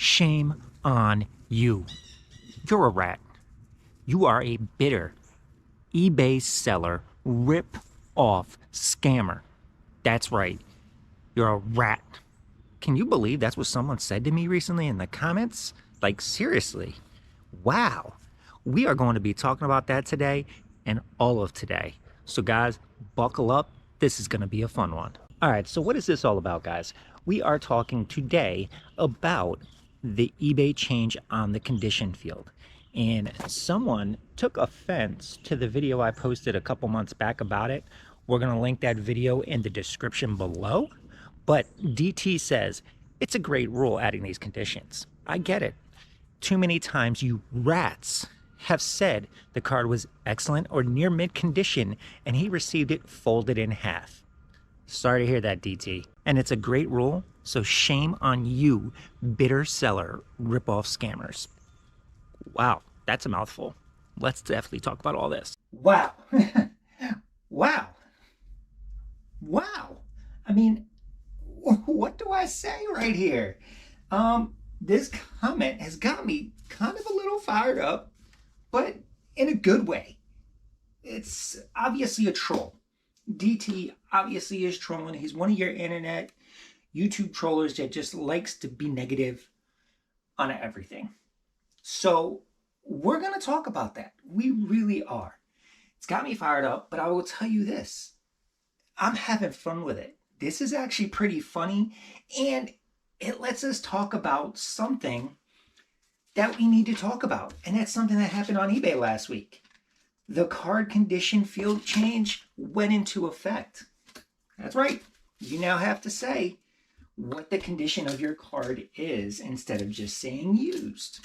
Shame on you. You're a rat. You are a bitter eBay seller, rip off scammer. That's right. You're a rat. Can you believe that's what someone said to me recently in the comments? Like, seriously. Wow. We are going to be talking about that today and all of today. So, guys, buckle up. This is going to be a fun one. All right, so what is this all about, guys? We are talking today about the eBay change on the condition field. And someone took offense to the video I posted a couple months back about it. We're going to link that video in the description below. But DT says, it's a great rule adding these conditions. I get it. Too many times you rats have said the card was excellent or near mid condition and he received it folded in half. Sorry to hear that, DT. And it's a great rule, so shame on you, bitter seller, ripoff scammers. Wow, that's a mouthful. Let's definitely talk about all this. Wow. Wow. Wow. I mean, what do I say right here? This comment has got me kind of a little fired up, but in a good way. It's obviously a troll. DT obviously is trolling. He's one of your internet YouTube trollers that just likes to be negative on everything. So we're going to talk about that. We really are. It's got me fired up, but I will tell you this. I'm having fun with it. This is actually pretty funny, and it lets us talk about something that we need to talk about, and that's something that happened on eBay last week. The card condition field change went into effect. That's right. You now have to say what the condition of your card is instead of just saying used.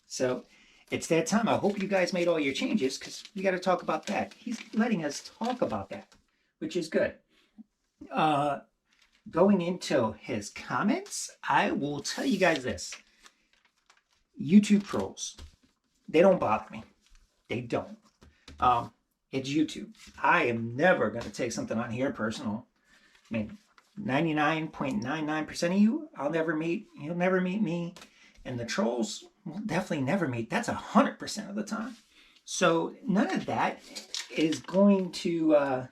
So it's that time. I hope you guys made all your changes because we got to talk about that. He's letting us talk about that, which is good. Going into his comments, I will tell you guys this. YouTube trolls, they don't bother me. They don't. It's YouTube. I am never going to take something on here personal. I mean, 99.99% of you, I'll never meet. You'll never meet me. And the trolls will definitely never meet. That's 100% of the time. So none of that is going to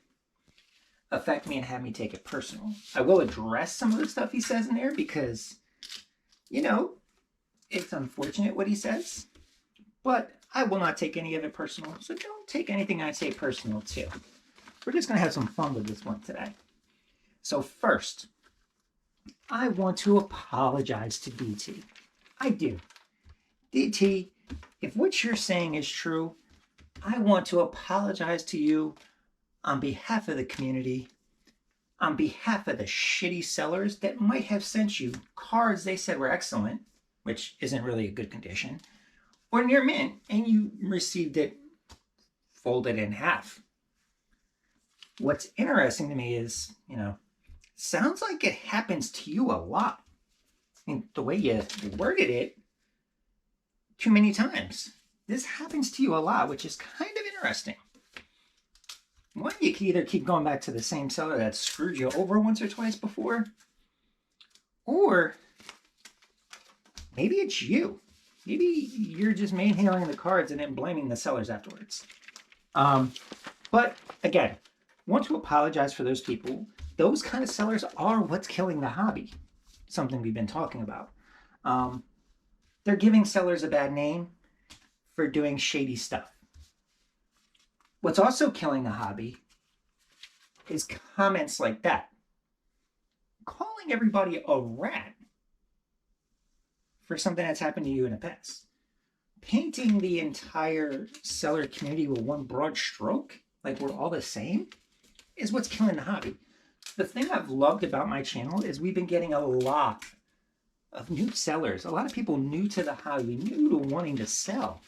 affect me and have me take it personal. I will address some of the stuff he says in there because, you know, it's unfortunate what he says. But I will not take any of it personal. So don't take anything I say personal too. We're just going to have some fun with this one today. So first, I want to apologize to DT. I do. DT, if what you're saying is true, I want to apologize to you on behalf of the community, on behalf of the shitty sellers that might have sent you cards they said were excellent, which isn't really a good condition, or near mint, and you received it folded in half. What's interesting to me is, sounds like it happens to you a lot. I mean, the way you worded it, too many times. This happens to you a lot, which is kind of interesting. One, you can either keep going back to the same seller that screwed you over once or twice before, or maybe it's you. Maybe you're just manhandling the cards and then blaming the sellers afterwards. But again, want to apologize for those people. Those kind of sellers are what's killing the hobby. Something we've been talking about. They're giving sellers a bad name for doing shady stuff. What's also killing the hobby is comments like that. Calling everybody a rat for something that's happened to you in the past. Painting the entire seller community with one broad stroke, like we're all the same, is what's killing the hobby. The thing I've loved about my channel is we've been getting a lot of new sellers, a lot of people new to the hobby, new to wanting to sell.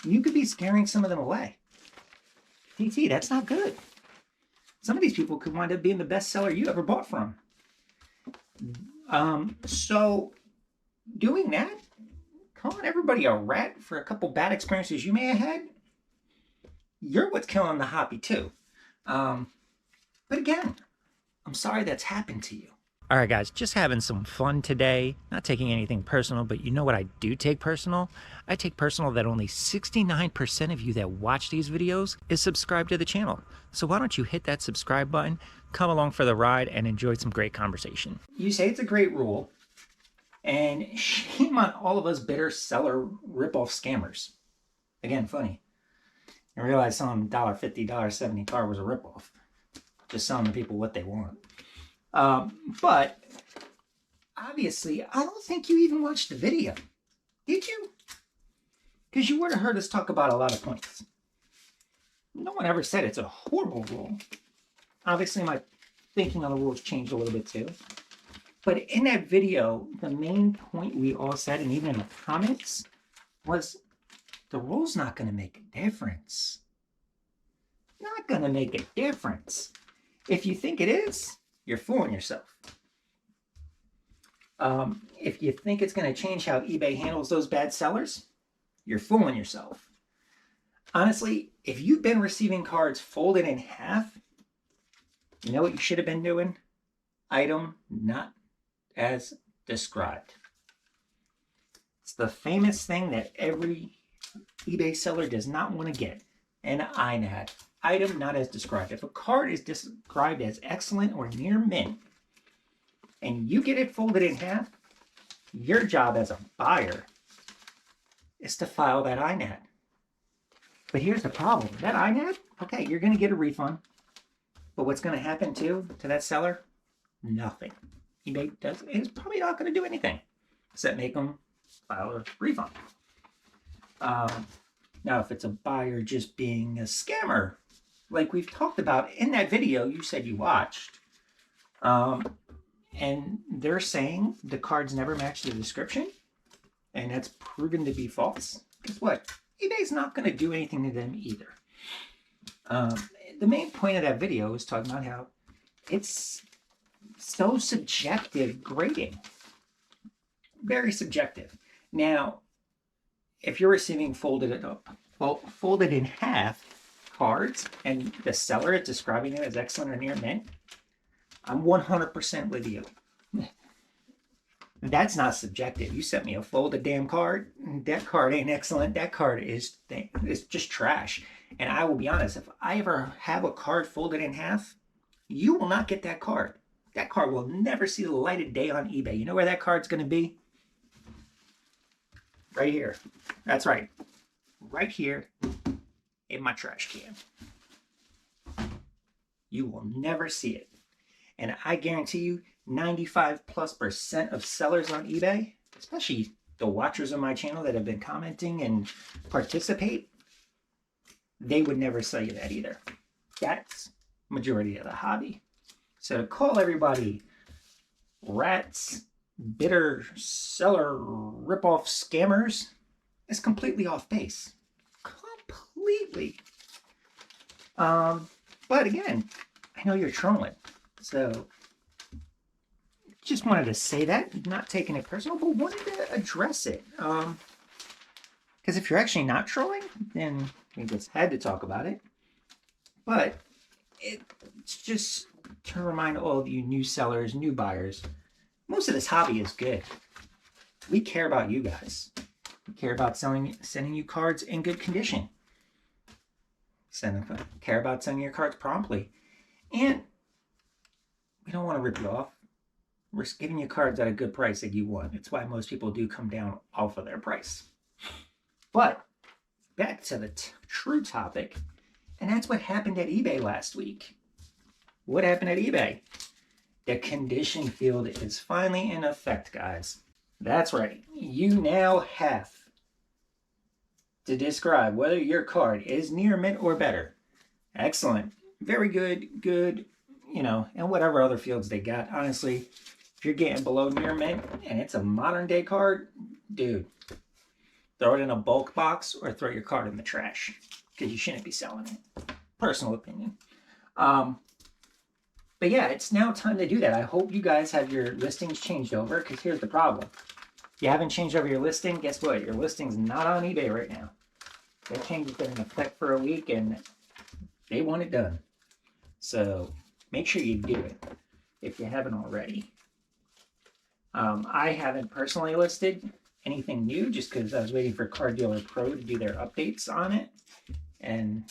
You could be scaring some of them away. DT, that's not good. Some of these people could wind up being the best seller you ever bought from. So doing that, calling everybody a rat for a couple bad experiences you may have had, you're what's killing the hobby too. But again, I'm sorry that's happened to you. All right, guys, just having some fun today. Not taking anything personal, but you know what I do take personal? I take personal that only 69% of you that watch these videos is subscribed to the channel. So why don't you hit that subscribe button, come along for the ride, and enjoy some great conversation. You say it's a great rule, and shame on all of us bitter seller ripoff scammers. Again, funny. I realized selling $1.50, $1.70 car was a ripoff. Just selling the people what they want. But obviously, I don't think you even watched the video. Did you? Because you would have heard us talk about a lot of points. No one ever said it's a horrible rule. Obviously, my thinking on the rules changed a little bit too. But in that video, the main point we all said, and even in the comments, was the rule's not going to make a difference. Not going to make a difference. If you think it is, you're fooling yourself. If you think it's going to change how eBay handles those bad sellers, you're fooling yourself. Honestly, if you've been receiving cards folded in half, you know what you should have been doing? Item not as described. It's the famous thing that every eBay seller does not want to get. An INAD. Item not as described. If a card is described as excellent or near mint, and you get it folded in half, your job as a buyer is to file that INAD. But here's the problem. That INAD, okay, you're going to get a refund. But what's going to happen to that seller? Nothing. eBay is probably not going to do anything except make them file a refund. Now, if it's a buyer just being a scammer, like we've talked about in that video you said you watched, and they're saying the cards never match the description, and that's proven to be false, guess what? eBay's not going to do anything to them either. The main point of that video is talking about how it's so subjective grading. Very subjective. Now, if you're receiving folded in half cards and the seller is describing it as excellent or near mint, I'm 100% with you. That's not subjective. You sent me a folded damn card. That card ain't excellent. That card is just trash. And I will be honest, if I ever have a card folded in half, you will not get that card. That card will never see the light of day on eBay. You know where that card's going to be? Right here. That's right. Right here in my trash can. You will never see it. And I guarantee you, 95+% of sellers on eBay, especially the watchers on my channel that have been commenting and participate, they would never sell you that either. That's majority of the hobby. So to call everybody rats, bitter seller ripoff scammers is completely off base. Completely. But again, I know you're trolling. So just wanted to say that, not taking it personal, but wanted to address it. Because if you're actually not trolling, then we just had to talk about it. But it's just to remind all of you new sellers, new buyers, most of this hobby is good. We care about you guys. We care about sending you cards in good condition. Care about sending your cards promptly. And we don't want to rip you off. We're giving you cards at a good price that you want. It's why most people do come down off of their price. But back to the true topic, and that's what happened at eBay last week. What happened at eBay? The condition field is finally in effect, guys. That's right. You now have to describe whether your card is near mint or better. Excellent. Very good, good, and whatever other fields they got. Honestly, if you're getting below near mint and it's a modern day card, dude, throw it in a bulk box or throw your card in the trash because you shouldn't be selling it. Personal opinion. But yeah, it's now time to do that. I hope you guys have your listings changed over, because here's the problem. If you haven't changed over your listing, guess what? Your listing's not on eBay right now. That change has been in effect for a week and they want it done. So make sure you do it if you haven't already. I haven't personally listed anything new just because I was waiting for Car Dealer Pro to do their updates on it. And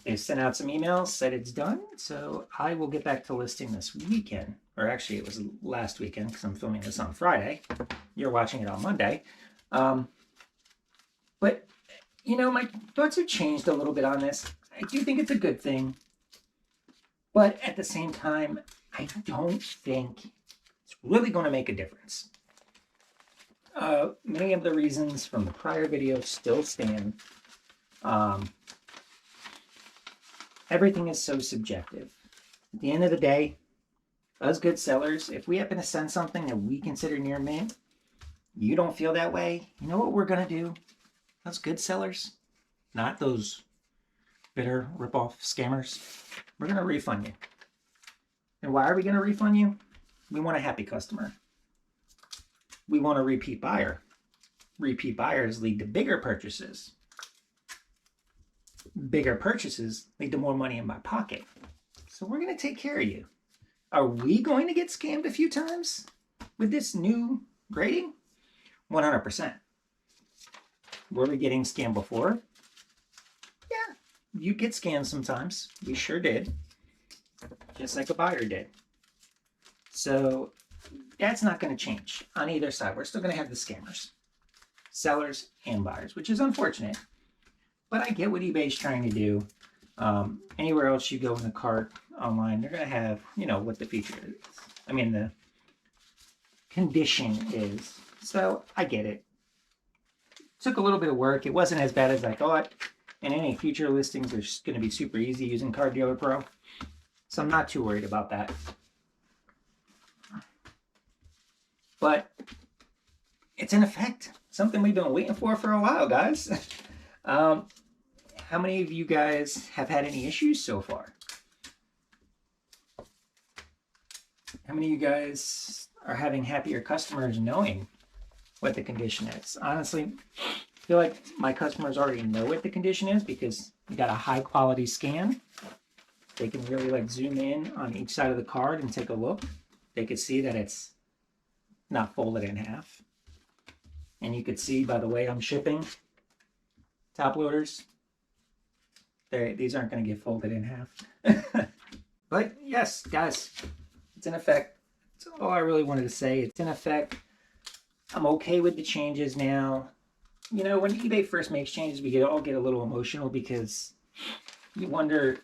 they sent out some emails, said it's done. So I will get back to listing this weekend. Or actually, it was last weekend because I'm filming this on Friday. You're watching it on Monday. But, you know, my thoughts have changed a little bit on this. I do think it's a good thing. But at the same time, I don't think it's really going to make a difference. Many of the reasons from the prior video still stand. Everything is so subjective. At the end of the day, us good sellers, if we happen to send something that we consider near mint, you don't feel that way, you know what we're going to do? Us good sellers, not those bitter rip-off scammers, we're going to refund you. And why are we going to refund you? We want a happy customer. We want a repeat buyer. Repeat buyers lead to bigger purchases. Bigger purchases lead to more money in my pocket. So we're going to take care of you. Are we going to get scammed a few times with this new grading? 100%. Were we getting scammed before? Yeah, you get scammed sometimes. We sure did. Just like a buyer did. So that's not going to change on either side. We're still going to have the scammers, sellers and buyers, which is unfortunate. But I get what eBay's trying to do. Anywhere else you go in the cart online, they're going to have, you know, what the feature is. I mean, the condition is. So I get it. Took a little bit of work. It wasn't as bad as I thought. And any future listings are going to be super easy using Car Dealer Pro. So I'm not too worried about that. But it's in effect. Something we've been waiting for a while, guys. How many of you guys have had any issues so far? How many of you guys are having happier customers knowing what the condition is? Honestly, I feel like my customers already know what the condition is because we got a high quality scan. They can really like zoom in on each side of the card and take a look. They could see that it's not folded in half. And you could see by the way I'm shipping top loaders, these aren't going to get folded in half. But yes, guys, it's in effect. That's all I really wanted to say. It's in effect. I'm okay with the changes now. You know, when eBay first makes changes, we all get a little emotional because you wonder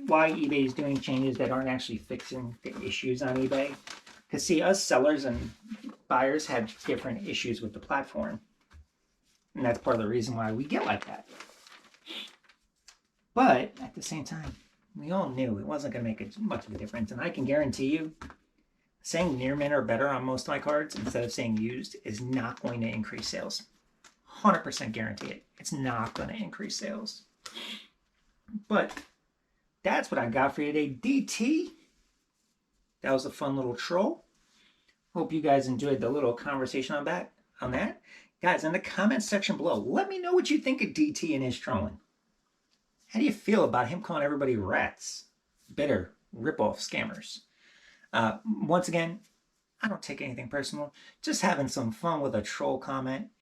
why eBay is doing changes that aren't actually fixing the issues on eBay. Because see, us sellers and buyers have different issues with the platform. And that's part of the reason why we get like that. But at the same time, we all knew it wasn't going to make much of a difference. And I can guarantee you, saying near mint or better on most of my cards instead of saying used is not going to increase sales. 100% guarantee it. It's not going to increase sales. But that's what I got for you today. DT. That was a fun little troll. Hope you guys enjoyed the little conversation on that. Guys, in the comments section below, let me know what you think of DT and his trolling. How do you feel about him calling everybody rats? Bitter, rip-off scammers. Once again, I don't take anything personal. Just having some fun with a troll comment.